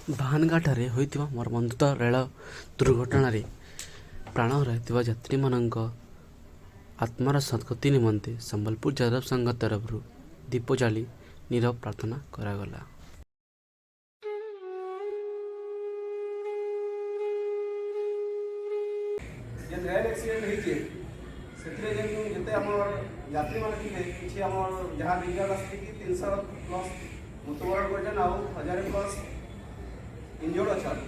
ବାହାନଗାଠାରେ ହୋଇଥିବା ମର୍ମନ୍ତୁଦ ରେଳ ଦୁର୍ଘଟଣାରେ ପ୍ରାଣ ହରାଇଥିବା ଯାତ୍ରୀମାନଙ୍କ ଆତ୍ମାର ସଦ୍ଗତି ନିମନ୍ତେ ସମ୍ବଲପୁର ଯାଦବ ସଂଘ ତରଫରୁ ଦୀପ ଜାଳି ନୀରବ ପ୍ରାର୍ଥନା କରାଗଲା। ଯେନ୍ ରେଲ୍ ଆକ୍ସିଡେଣ୍ଟ ହେଇଛେ ସେଥିରେ ଯେତେ ଆମର ଯାତ୍ରୀମାନେ ଥିଲେ କିଛି ଆମର ଯାହା ରିଜର୍ଭ ଆସିକି 300 ପ୍ଲସ୍ ମୃତ୍ୟୁବରଣ କରିଛନ୍ ଆଉ 1000 ପ୍ଲସ୍ ଇଞ୍ଜୋର୍ଡ ଅଛନ୍।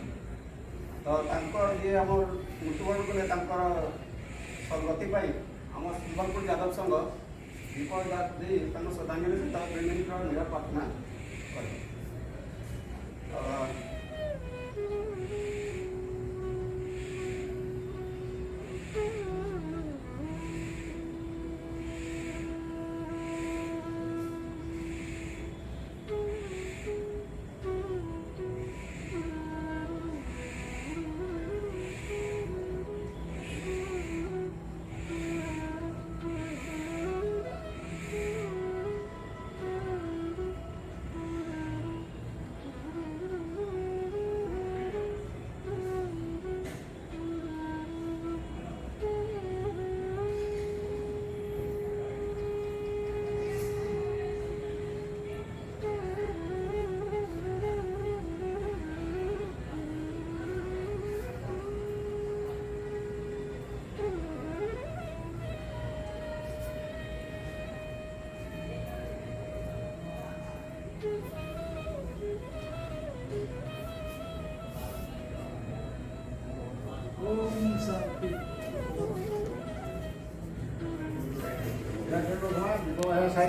ତ ତାଙ୍କର ଯିଏ ଆମର ମୃତ୍ୟୁବରଣ କଲେ ତାଙ୍କର ସଦ୍ଗତି ପାଇଁ ଆମ ସମ୍ବଲପୁର ଯାଦବ ସଂଘ ଦୀପ ଦେଇ ତାଙ୍କ ଶ୍ରଦ୍ଧାଞ୍ଜଳି ସହିତ 2 ମିନିଟ୍ର ନୀରବ ପ୍ରାର୍ଥନା କରେ।